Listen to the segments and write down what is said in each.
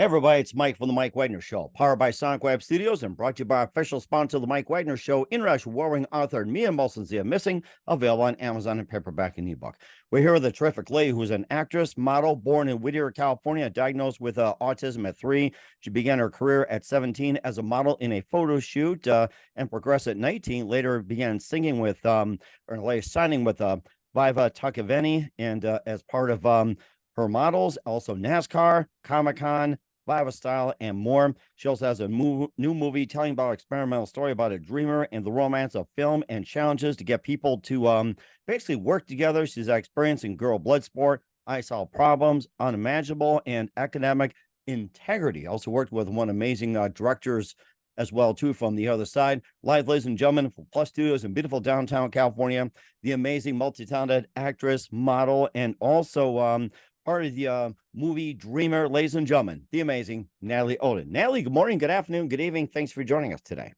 Hey everybody, it's Mike from the Mike Whittier Show, powered by Sonic Web Studios and brought to you by our official sponsor, the Mike Whittier Show, Inrush Warring author Mia Molson Zia Missing, available on Amazon and paperback and ebook. We're here with a terrific lady who's an actress, model, born in Whittier, California, diagnosed with autism at 3. She began her career at 17 as a model in a photo shoot and progressed at 19. Later began singing with, or later signing with Vaiva Tuckuviene, and as part of her models, also NASCAR, Comic-Con, Vaiva Style, and more. She also has a new movie telling about an experimental story about a dreamer and the romance of film and challenges to get people to basically work together. She's experienced in girl blood sport, I Saw Problems, Unmanageable, and Academic Integrity. Also worked with one amazing directors as well, too, from the other side. Live, ladies and gentlemen, from Plus Studios in beautiful downtown California, the amazing multi-talented actress, model, and also part of the movie Dreamer, ladies and gentlemen, the amazing Natalie Oden. Natalie, good morning, good afternoon, good evening. Thanks for joining us today.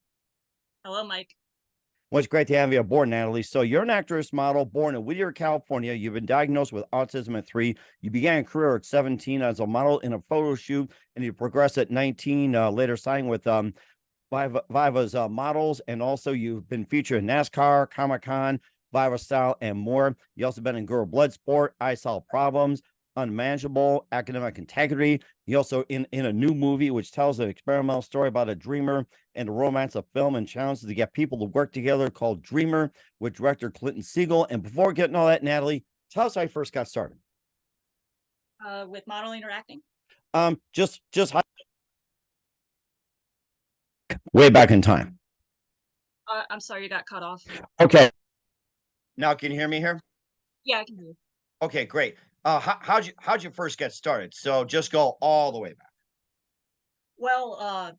Hello, Mike. Well, it's great to have you aboard, Natalie. So you're an actress, model, born in Whittier, California. You've been diagnosed with autism at 3. You began a career at 17 as a model in a photo shoot, and you progressed at 19, later signing with Vaiva's models, and also you've been featured in NASCAR, Comic-Con, Vaiva Style, and more. You also been in girl blood sport, I Saw Problems, Unmanageable, Academic Integrity. He also in a new movie which tells an experimental story about a dreamer and the romance of film and challenges to get people to work together, called Dreamer, with director Clinton Siegle. And before getting all that, Natalie, tell us how you first got started. With modeling or acting? Just way back in time. I'm sorry, you got cut off. Okay. Now can you hear me here? Yeah, I can hear you. Okay, great. How'd you first get started? So just go all the way back. Well,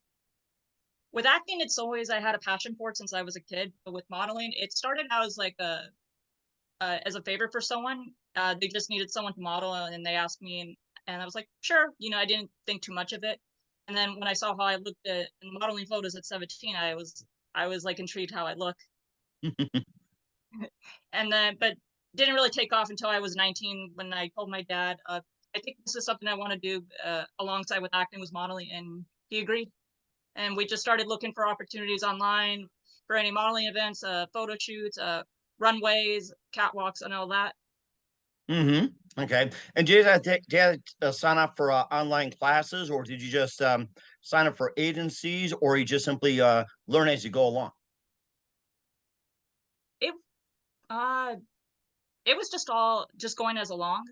with acting, it's always I had a passion for it since I was a kid. But with modeling, it started out as like as a favor for someone. They just needed someone to model, and they asked me, and I was like, sure. I didn't think too much of it. And then when I saw how I looked at in modeling photos at 17, I was like intrigued how I look. And then, but didn't really take off until I was 19 when I told my dad, I think this is something I want to do alongside with acting, was modeling, and he agreed. And we just started looking for opportunities online for any modeling events, photo shoots, runways, catwalks, and all that. Okay. And did you have to sign up for online classes, or did you just sign up for agencies, or you just simply learn as you go along? It was just going as along.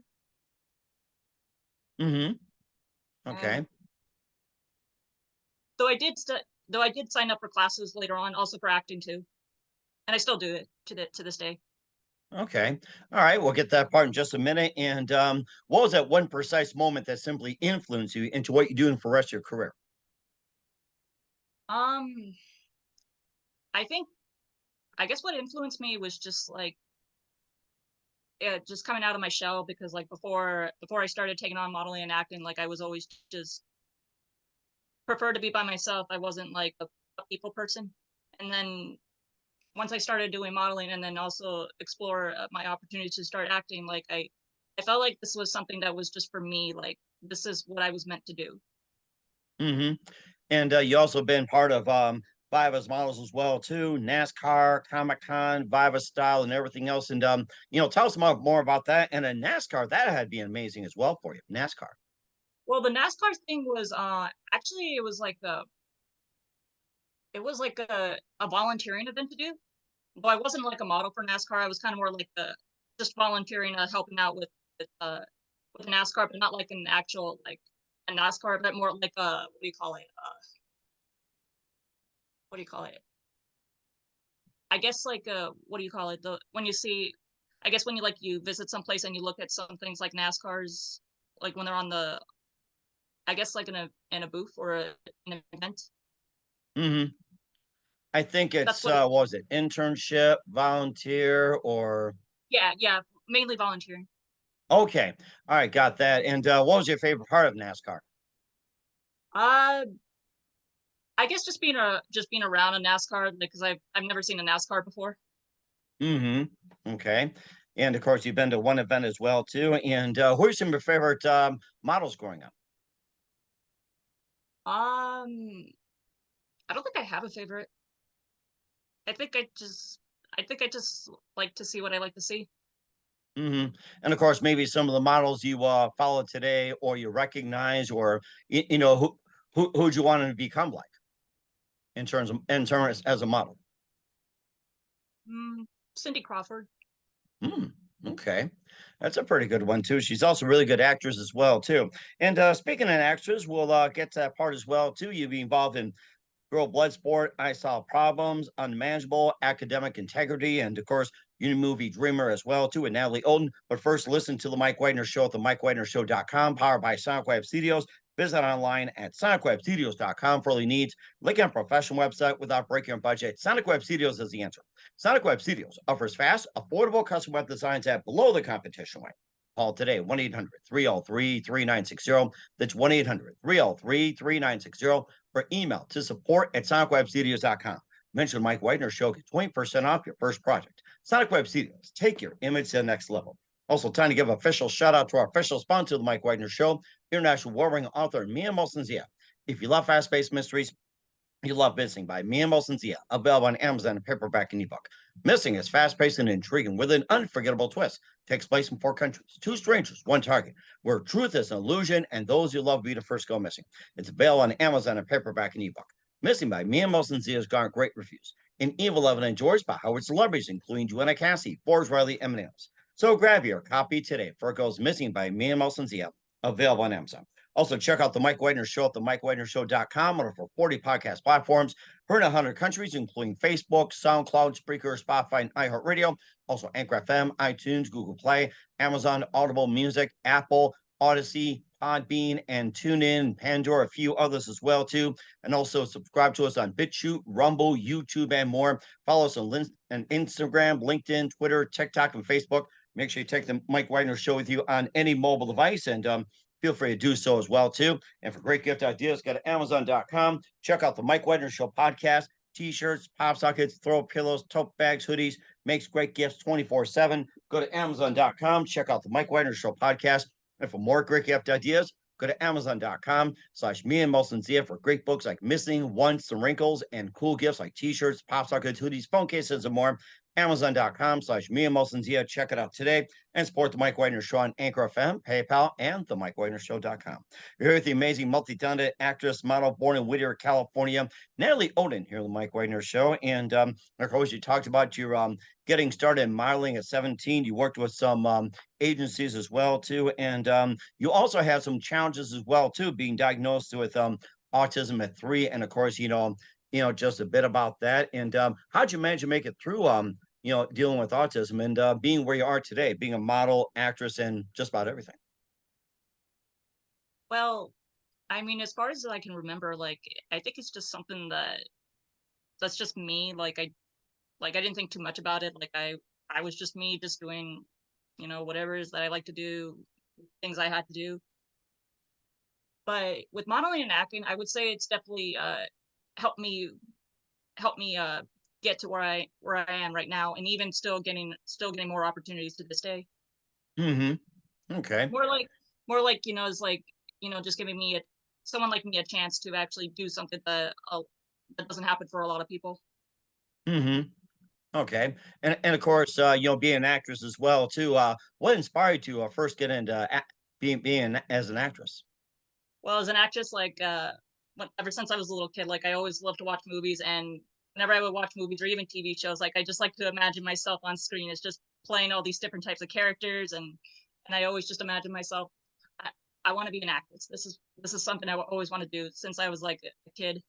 Okay. Though I did sign up for classes later on, also for acting too, and I still do it to this day. Okay. All right. We'll get that part in just a minute. And what was that one precise moment that simply influenced you into what you're doing for the rest of your career? I guess what influenced me was just like just coming out of my shell, because like before I started taking on modeling and acting, like I was always just preferred to be by myself. I wasn't like a people person. And then once I started doing modeling and then also explore my opportunities to start acting, like I felt like this was something that was just for me. Like this is what I was meant to do. And you also been part of Vaiva's models as well too, NASCAR, Comic-Con, Vaiva Style, and everything else. And tell us more about that. And a NASCAR, that had to be amazing as well for you. NASCAR. Well, the NASCAR thing was actually it was like a volunteering event to do. But I wasn't like a model for NASCAR. I was kind of more like just volunteering, helping out with NASCAR, but not like an actual like a NASCAR, but more like what do you call it? What do you call it? I guess like what do you call it? When you see, I guess when you visit someplace and you look at some things like NASCAR's, like when they're on I guess like in a booth or an event. I think it's what was it? Internship, volunteer, or yeah, mainly volunteering. Okay. All right, got that. And what was your favorite part of NASCAR? I guess just being around a NASCAR, because I've never seen a NASCAR before. Okay. And of course, you've been to one event as well too. And who are some of your favorite models growing up? Um, I don't think I have a favorite. I think I just like to see what I like to see. Hmm. And of course, maybe some of the models you follow today, or you recognize, or who'd you want to become like in terms as a model? Cindy Crawford. Hmm. Okay, that's a pretty good one too. She's also a really good actress as well too. And speaking of actors, we'll get to that part as well too. You be involved in Girl Bloodsport, I Saw Problems, Unmanageable, Academic Integrity, and of course, Movie Dreamer as well, too, with Natalie Oden. But first, listen to the Mike Wagner Show at the MikeWagnerShow.com, powered by Sonic Web Studios. Visit online at SonicWebStudios.com for all your needs. Link on professional website without breaking your budget. Sonic Web Studios is the answer. Sonic Web Studios offers fast, affordable custom web designs at below the competition rate. Call today, 1-800-303-3960. That's 1-800-303-3960, or email to support@sonicwebstudios.com. Mention Mike Wagner Show, get 20% off your first project. Sonic Web Studios, take your image to the next level. Also, time to give official shout out to our official sponsor of the Mike Wagner Show, international warring author Mia Molson-Zia. If you love fast-paced mysteries, you love Missing by Mia Molson-Zia, available on Amazon and paperback and ebook. Missing is fast-paced and intriguing with an unforgettable twist. Takes place in 4 countries, 2 strangers, 1 target, where truth is an illusion and those you love be the first go missing. It's available on Amazon and paperback and ebook. Missing by Mia Molson-Zia has garnered great reviews. In Evil Evan enjoys by Howard celebrities, including Joanna Cassie, Forbes Riley, M&M's. So grab your copy today for It Goes Missing by Mia Molson-Zia, available on Amazon. Also, check out the Mike Wagner Show at the MikeWagnerShow.com on over 40 podcast platforms, heard in 100 countries, including Facebook, SoundCloud, Spreaker, Spotify, and iHeartRadio. Also, Anchor FM, iTunes, Google Play, Amazon, Audible Music, Apple, Odyssey, Podbean, and TuneIn, Pandora, a few others as well, too. And also subscribe to us on BitChute, Rumble, YouTube, and more. Follow us on Instagram, LinkedIn, Twitter, TikTok, and Facebook. Make sure you take the Mike Wagner Show with you on any mobile device, and feel free to do so as well, too. And for great gift ideas, go to Amazon.com. Check out the Mike Wagner Show podcast, t-shirts, pop sockets, throw pillows, tote bags, hoodies, makes great gifts 24/7. Go to Amazon.com. Check out the Mike Wagner Show podcast. And for more great gift ideas, go to Amazon.com/me and Molson Zia for great books like Missing, Once, The Wrinkles, and cool gifts like t-shirts, pop sockets, hoodies, phone cases, and more. Amazon.com/me and Molson Zia. Check it out today and support the Mike Wagner Show on Anchor FM, PayPal, and the MikeWagnerShow.com. We're here with the amazing multi-talented actress, model, born in Whittier, California, Natalie Oden, here on the Mike Wagner Show. And of course, you talked about your getting started in modeling at 17. You worked with some agencies as well, too. And you also had some challenges as well, too, being diagnosed with autism at 3. And of course, just a bit about that. And how'd you manage to make it through dealing with autism and being where you are today, being a model, actress, and just about everything? Well, I mean, as far as I can remember, like I think it's just something that's just me. I didn't think too much about it. I was just me, just doing, whatever it is that I like to do, things I had to do. But with modeling and acting, I would say it's definitely helped me helped me get to where I am right now, and even still getting more opportunities to this day. Mm-hmm. Okay. More like it's like just giving me someone like me a chance to actually do something that doesn't happen for a lot of people. Mm-hmm. Okay. And of course, being an actress as well too. What inspired you to first get into being as an actress? Well, as an actress, ever since I was a little kid, like I always loved to watch movies, and whenever I would watch movies or even TV shows, like I just like to imagine myself on screen as just playing all these different types of characters, and I always just imagine myself. I, I want to be an actress. This is something I always want to do since I was like a kid.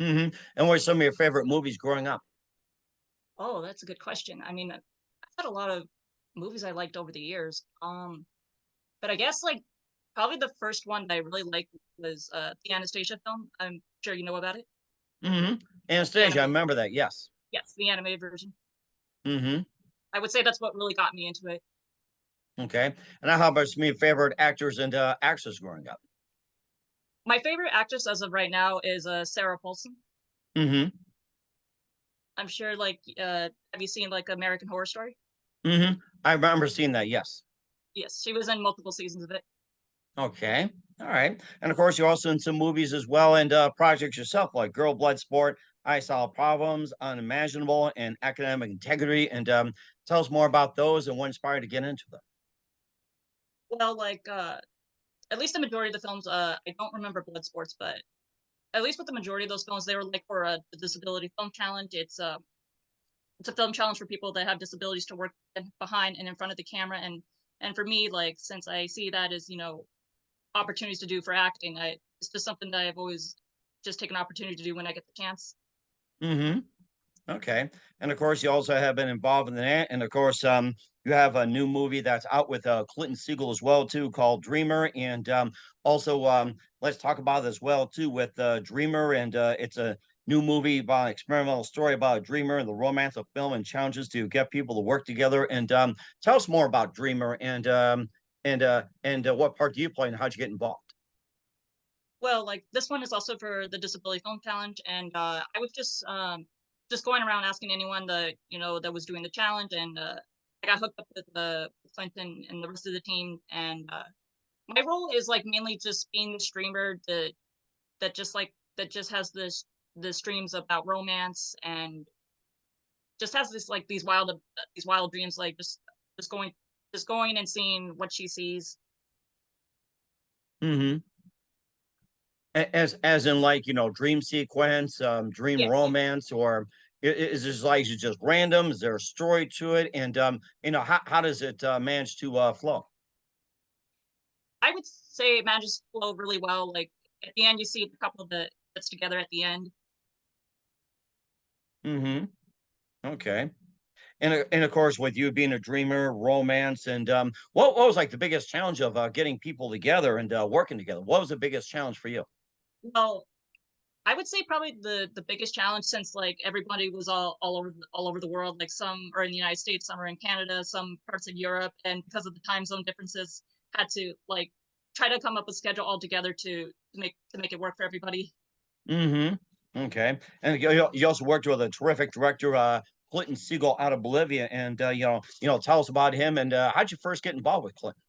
Mm-hmm. And what are some of your favorite movies growing up? Oh, that's a good question. I mean, I've had a lot of movies I liked over the years. But I guess like probably the first one that I really liked was the Anastasia film. I'm sure you know about it. Mm-hmm. The Anastasia, I animated, remember that. Yes. yes, the animated version. Mm-hmm. I would say that's what really got me into it. Okay. And how about some of your favorite actors and actresses growing up? My favorite actress as of right now is Sarah Paulson. Mm-hmm. I'm sure have you seen like American Horror Story? Mm-hmm. I remember seeing that. Yes. Yes, she was in multiple seasons of it. Okay. All right. And of course, you're also in some movies as well and projects yourself, like Girl Blood Sport, I Solve Problems, Unimaginable, and Academic Integrity. And tell us more about those and what inspired you to get into them. Well, like at least the majority of the films, I don't remember Blood Sports, but at least with the majority of those films, they were like for the Disability Film Challenge. It's a film challenge for people that have disabilities to work behind and in front of the camera. And for me, like since I see that as opportunities to do for acting, it's just something that I've always just taken an opportunity to do when I get the chance. Mm-hmm. Okay. And of course, you also have been involved in that. And of course, you have a new movie that's out with Clinton Siegle as well, too, called Dreamer. And also, let's talk about it as well, too, with Dreamer. And it's a new movie about an experimental story about a dreamer and the romance of film and challenges to get people to work together. And tell us more about Dreamer and what part do you play and how'd you get involved? Well, like this one is also for the Disability Film Challenge, and I was just going around asking anyone that that was doing the challenge, and I got hooked up with the Clinton and the rest of the team. And my role is like mainly just being the streamer that just has the streams about romance and just has this like these wild dreams, like just going just going and seeing what she sees. Mm-hmm. As in like, dream sequence, dream Yeah, romance, or is this like is it just random? Is there a story to it? And how does it manage to flow? I would say it manages to flow really well. Like at the end, you see the couple that's together at the end. Mm-hmm. Okay. And of course, with you being a dreamer, romance, and what was like the biggest challenge of getting people together and working together? What was the biggest challenge for you? Well, I would say probably the biggest challenge, since like everybody was all over the world. Like some are in the United States, some are in Canada, some parts of Europe, and because of the time zone differences, had to like try to come up with a schedule all together to make it work for everybody. Mm-hmm. Okay. And you also worked with a terrific director, Clinton Siegel out of Bolivia, and tell us about him and how'd you first get involved with Clinton?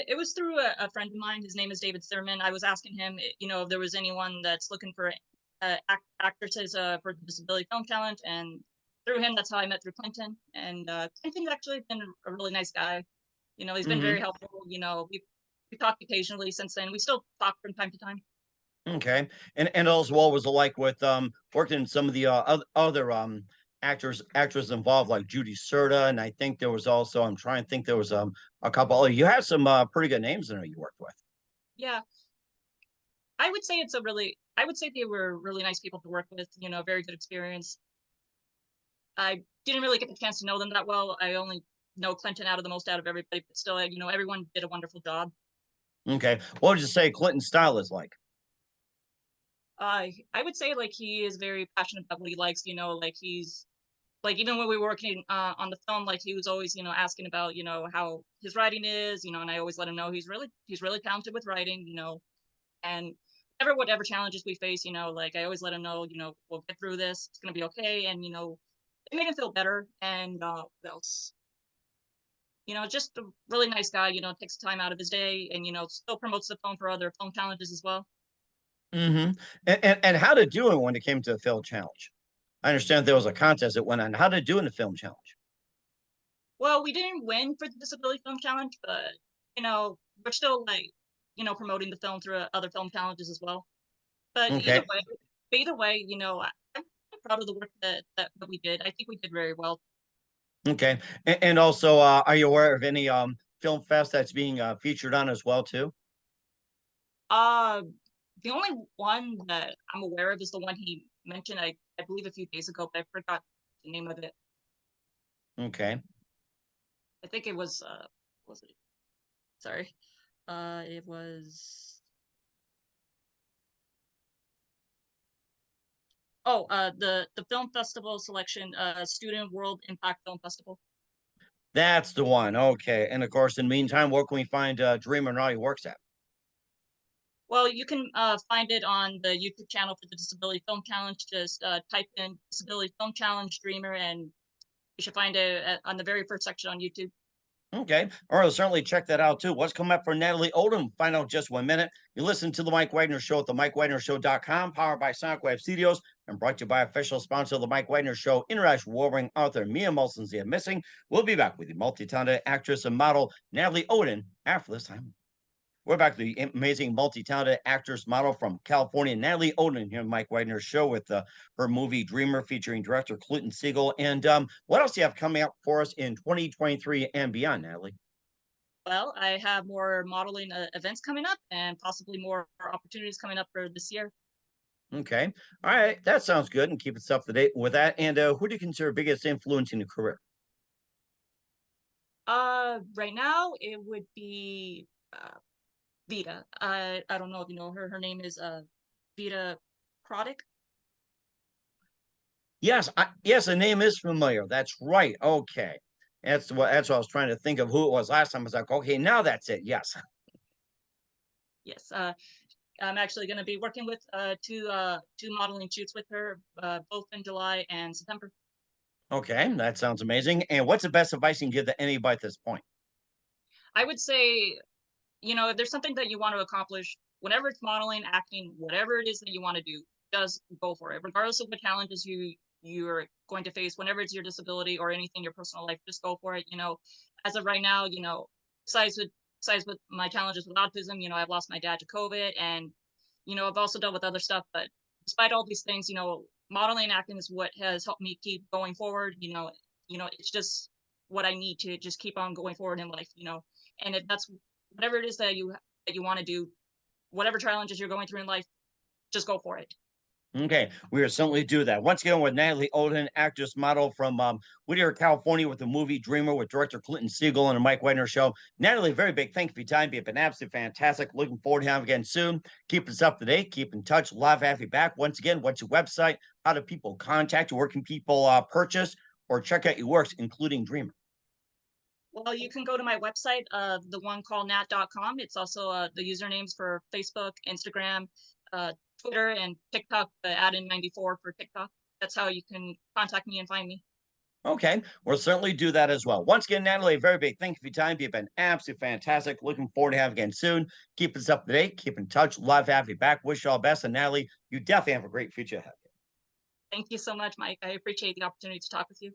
It was through a friend of mine. His name is David Thurman. I was asking him, if there was anyone that's looking for actresses for the Disability Film Challenge, and through him, that's how I met through Clinton. And Clinton's actually been a really nice guy. He's been very Mm-hmm. helpful. We talked occasionally since then. We still talk from time to time. Okay. And also what was it like with working in some of the other actors involved like Judy Serta, and I think there was also I'm trying to think there was a couple. Oh, you had some pretty good names in there you worked with. Yeah, I would say they were really nice people to work with. Very good experience. I didn't really get the chance to know them that well. I only know Clinton out of the most out of everybody, but still, everyone did a wonderful job. Okay. What would you say Clinton's style is like? I would say like he is very passionate about what he likes. Like he's like even when we were working on the film, like he was always asking about how his writing is. And I always let him know he's really talented with writing. And whatever challenges we face, like I always let him know, we'll get through this. It's gonna be okay. And it made him feel better. And what else? Just a really nice guy. Takes time out of his day, and still promotes the film for other film challenges as well. Mm-hmm. And how did it do it when it came to the film challenge? I understand there was a contest that went on. How did it do in the film challenge? Well, we didn't win for the Disability Film Challenge, but we're still like promoting the film through other film challenges as well. But Okay. either way, I'm proud of the work that we did. I think we did very well. Okay. And also, are you aware of any film fest that's being featured on as well too? Uh, the only one that I'm aware of is the one he mentioned, I believe a few days ago, but I forgot the name of it. Okay. I think it was what was it? Sorry. It was the film festival selection, Student World Impact Film Festival. That's the one. Okay. And of course, in the meantime, where can we find Dreamer and all he works at? Well, you can find it on the YouTube channel for the Disability Film Challenge. Just type in Disability Film Challenge Dreamer, and you should find it on the very first section on YouTube. Okay. All right. I'll certainly check that out too. What's coming up for Natalie Oden? Find out in just 1 minute. You listen to the Mike Wagner Show at the MikeWagnerShow.com, powered by Sonic Studios, and brought to you by official sponsor of the Mike Wagner Show, International Warring author Mia Molson's The Missing. We'll be back with the multi-talented actress and model Natalie Oden after this time. We're back to the amazing multi-talented actress model from California, Natalie Oden, here on Mike Wagner's show with her movie Dreamer featuring director Clinton Siegle. And what else do you have coming up for us in 2023 and beyond, Natalie? Well, I have more modeling events coming up and possibly more opportunities coming up for this year. Okay. All right. That sounds good. And keep us up to date with that. And who do you consider biggest influence in your career? Right now it would be Vita. I don't know if you know her. Her name is Vita Product. Yes. Yes, the name is familiar. That's right. Okay. That's what I was trying to think of who it was last time. I was like, okay, now that's it. Yes. Yes. I'm actually going to be working with two modeling shoots with her, both in July and September. Okay. That sounds amazing. And what's the best advice you can give to anybody at this point? I would say, if there's something that you want to accomplish, whenever it's modeling, acting, whatever it is that you want to do, just go for it. Regardless of what challenges you're going to face, whenever it's your disability or anything in your personal life, just go for it. As of right now, besides with my challenges with autism, I've lost my dad to COVID, and I've also dealt with other stuff. But despite all these things, modeling and acting is what has helped me keep going forward. It's just what I need to just keep on going forward in life. And if that's whatever it is that you want to do, whatever challenges you're going through in life, just go for it. Okay, we will certainly do that. Once again, with Natalie Oden, actress model from Whittier, California, with the movie Dreamer with director Clinton Siegel and the Mike Wagner Show. Natalie, very big thank you for your time. You've been absolutely fantastic. Looking forward to having you again soon. Keep us up to date. Keep in touch. Love to have you back. Once again, what's your website? How do people contact you? Where can people purchase or check out your works, including Dreamer? Well, you can go to my website, the one called nat.com. It's also the usernames for Facebook, Instagram, uh, Twitter, and TikTok, add-in94 for TikTok. That's how you can contact me and find me. Okay, we'll certainly do that as well. Once again, Natalie, a very big thank you for your time. You've been absolutely fantastic. Looking forward to having you again soon. Keep us up to date. Keep in touch. Love to have you back. Wish you all the best. And Natalie, you definitely have a great future ahead. Thank you so much, Mike. I appreciate the opportunity to talk with you.